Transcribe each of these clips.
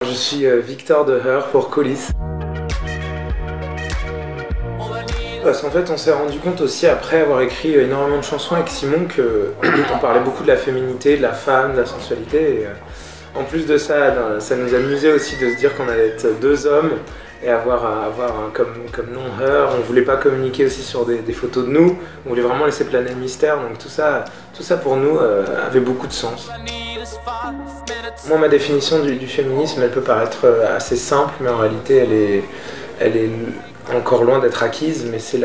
Je suis Victor de Her pour Coulisses. Parce qu'en fait on s'est rendu compte aussi après avoir écrit énormément de chansons avec Simon qu'on parlait beaucoup de la féminité, de la femme, de la sensualité. Et, en plus de ça, ça nous amusait aussi de se dire qu'on allait être deux hommes et avoir comme nom Her. On voulait pas communiquer aussi sur des photos de nous, on voulait vraiment laisser planer le mystère. Donc tout ça pour nous avait beaucoup de sens. Moi, ma définition du féminisme, elle peut paraître assez simple, mais en réalité elle est encore loin d'être acquise, mais c'est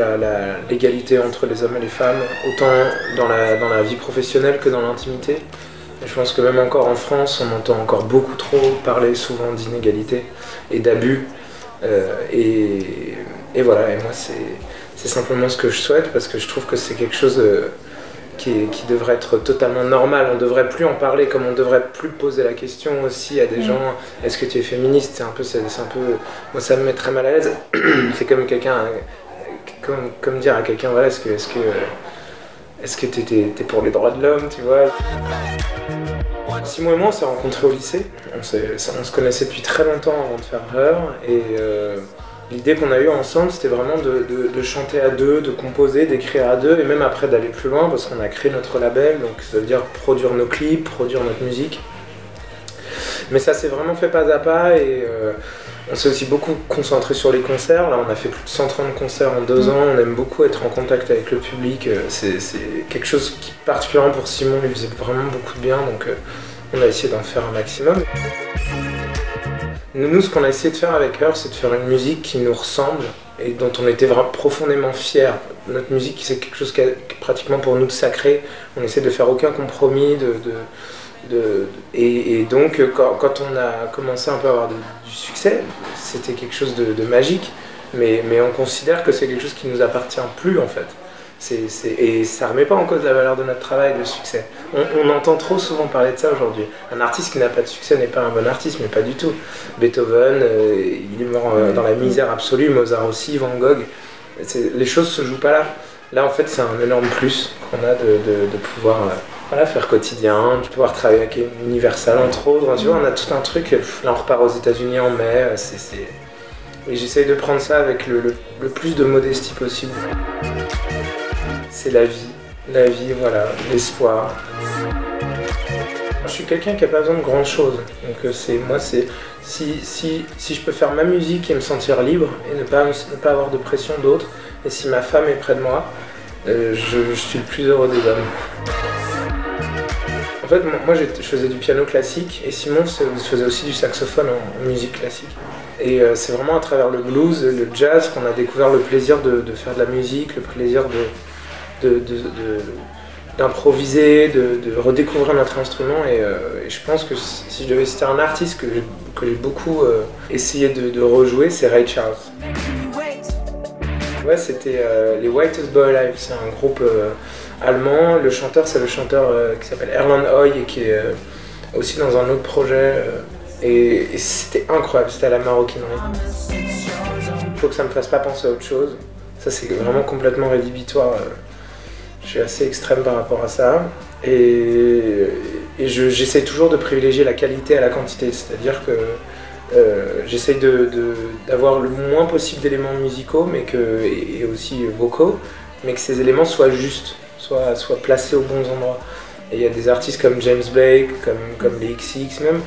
l'égalité entre les hommes et les femmes, autant dans la vie professionnelle que dans l'intimité. Je pense que même encore en France, on entend encore beaucoup trop parler souvent d'inégalité et d'abus. Et voilà, et moi c'est simplement ce que je souhaite, parce que je trouve que c'est quelque chose qui devrait être totalement normal. On devrait plus en parler, comme on devrait plus poser la question aussi à des gens, est-ce que tu es féministe? C'est un peu, moi ça me met très mal à l'aise. C'est comme quelqu'un, comme dire à quelqu'un, voilà, est-ce que t'es pour les droits de l'homme, tu vois? Simon et moi on s'est rencontrés au lycée, on se connaissait depuis très longtemps avant de faire Her, et l'idée qu'on a eue ensemble, c'était vraiment de chanter à deux, de composer, d'écrire à deux, et même après d'aller plus loin, parce qu'on a créé notre label, donc ça veut dire produire nos clips, produire notre musique. Mais ça s'est vraiment fait pas à pas, et on s'est aussi beaucoup concentré sur les concerts. Là, on a fait plus de 130 concerts en 2 ans, on aime beaucoup être en contact avec le public. C'est quelque chose qui, particulièrement pour Simon, lui faisait vraiment beaucoup de bien, donc on a essayé d'en faire un maximum. Nous, ce qu'on a essayé de faire avec Her, c'est de faire une musique qui nous ressemble et dont on était vraiment profondément fiers. Notre musique, c'est quelque chose qui est pratiquement pour nous de sacré. On essaie de faire aucun compromis, et donc quand on a commencé un peu à avoir du succès, c'était quelque chose de magique, mais on considère que c'est quelque chose qui nous appartient plus en fait. Et ça ne remet pas en cause la valeur de notre travail, le succès. On entend trop souvent parler de ça aujourd'hui. Un artiste qui n'a pas de succès n'est pas un bon artiste, mais pas du tout. Beethoven, il est mort dans la misère absolue, Mozart aussi, Van Gogh. Les choses ne se jouent pas là. Là en fait c'est un énorme plus qu'on a de pouvoir faire quotidien, de pouvoir travailler avec Universal entre autres. Tu vois, on a tout un truc, là on repart aux États-Unis en mai, et j'essaye de prendre ça avec le plus de modestie possible. C'est la vie, voilà, l'espoir. Je suis quelqu'un qui n'a pas besoin de grand chose, donc si je peux faire ma musique et me sentir libre et ne pas avoir de pression d'autres, et si ma femme est près de moi, je suis le plus heureux des hommes. En fait, moi je faisais du piano classique et Simon faisait aussi du saxophone en musique classique. Et c'est vraiment à travers le blues, le jazz qu'on a découvert le plaisir de faire de la musique, le plaisir d'improviser, de redécouvrir notre instrument. Et je pense que si je devais citer un artiste que j'ai beaucoup essayé de rejouer, c'est Ray Charles. Ouais, c'était les Whitest Boy Alive, c'est un groupe allemand. Le chanteur, c'est le chanteur qui s'appelle Erland Hoy et qui est aussi dans un autre projet. Et c'était incroyable, c'était à la maroquinerie. Il faut que ça me fasse pas penser à autre chose. Ça, c'est vraiment complètement rédhibitoire. Je suis assez extrême par rapport à ça. Et j'essaie toujours de privilégier la qualité à la quantité. C'est-à-dire que j'essaye d'avoir le moins possible d'éléments musicaux et aussi vocaux, mais que ces éléments soient justes, soient placés aux bons endroits. Et il y a des artistes comme James Blake, comme les XX même,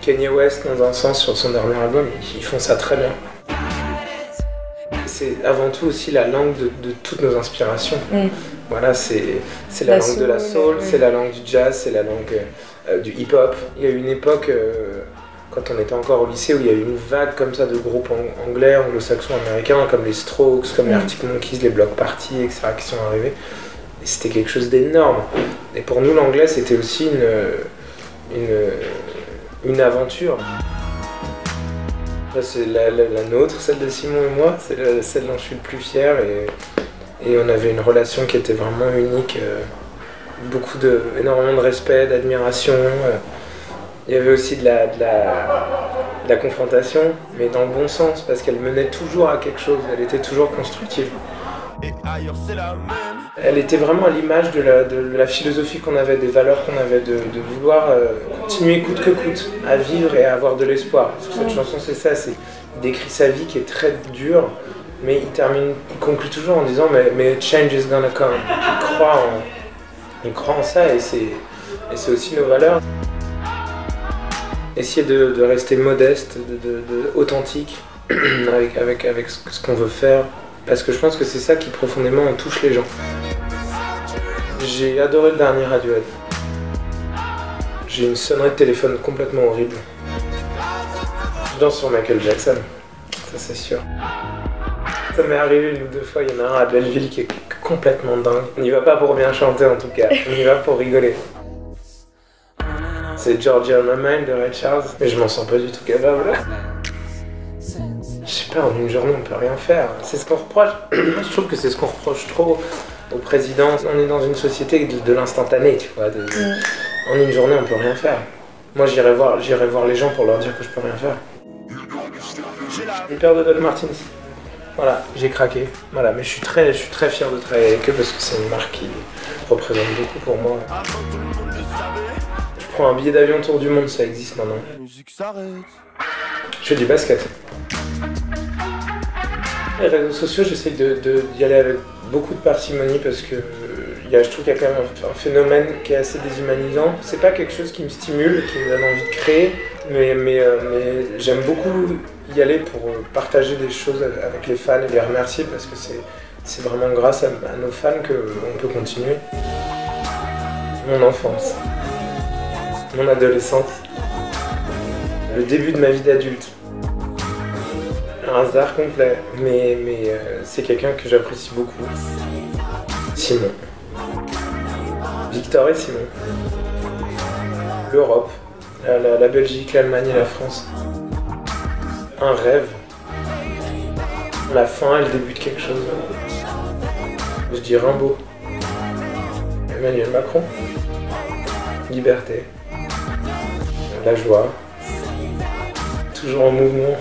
Kanye West dans un sens sur son dernier album, ils font ça très bien. C'est avant tout aussi la langue de toutes nos inspirations. Voilà, c'est la langue de la soul, c'est la langue du jazz, c'est la langue du hip-hop. Il y a eu une époque, quand on était encore au lycée, où il y a eu une vague comme ça de groupes anglais, anglo-saxons, américains, comme les Strokes, comme les Arctic Monkeys, les Bloc Party, etc., qui sont arrivés. Et c'était quelque chose d'énorme. Et pour nous, l'anglais, c'était aussi une aventure. C'est la nôtre, celle de Simon et moi, c'est celle dont je suis le plus fier, et on avait une relation qui était vraiment unique, énormément de respect, d'admiration. Il y avait aussi de la confrontation, mais dans le bon sens, parce qu'elle menait toujours à quelque chose, elle était toujours constructive. Et ailleurs c'est la même. Elle était vraiment à l'image de la philosophie qu'on avait, des valeurs qu'on avait, de vouloir continuer coûte que coûte à vivre et à avoir de l'espoir. Sur cette chanson, c'est ça, il décrit sa vie qui est très dure, mais il conclut toujours en disant mais change is gonna come. Il croit en ça et c'est aussi nos valeurs. Essayer de rester modeste, authentique avec ce qu'on veut faire, parce que je pense que c'est ça qui profondément touche les gens. J'ai adoré le dernier Radiohead. J'ai une sonnerie de téléphone complètement horrible. Je danse sur Michael Jackson, ça c'est sûr. Ça m'est arrivé 1 ou 2 fois, il y en a un à Belleville qui est complètement dingue. On n'y va pas pour bien chanter en tout cas, on y va pour rigoler. C'est Georgia on My Mind de Ray Charles, mais je m'en sens pas du tout capable. Je sais pas, en une journée on peut rien faire. C'est ce qu'on reproche. Moi je trouve que c'est ce qu'on reproche trop au président. On est dans une société de l'instantané, tu vois. En une journée on peut rien faire. Moi j'irai voir les gens pour leur dire que je peux rien faire. Le père de Doc Martens. Voilà, j'ai craqué. Voilà, mais je suis très fier de travailler avec eux parce que c'est une marque qui représente beaucoup pour moi. Je prends un billet d'avion autour du monde, ça existe maintenant. Je fais du basket. Les réseaux sociaux, j'essaye d'y aller avec beaucoup de parcimonie parce que je trouve qu'il y a quand même un phénomène qui est assez déshumanisant. C'est pas quelque chose qui me stimule, qui me donne envie de créer, mais j'aime beaucoup y aller pour partager des choses avec les fans et les remercier parce que c'est vraiment grâce à nos fans qu'on peut continuer. Mon enfance, mon adolescence, le début de ma vie d'adulte. Un hasard complet, mais c'est quelqu'un que j'apprécie beaucoup. Simon. Victor et Simon. L'Europe, la Belgique, l'Allemagne et la France. Un rêve. La fin et le début de quelque chose. Je dis Rimbaud. Emmanuel Macron. Liberté. La joie. Toujours en mouvement.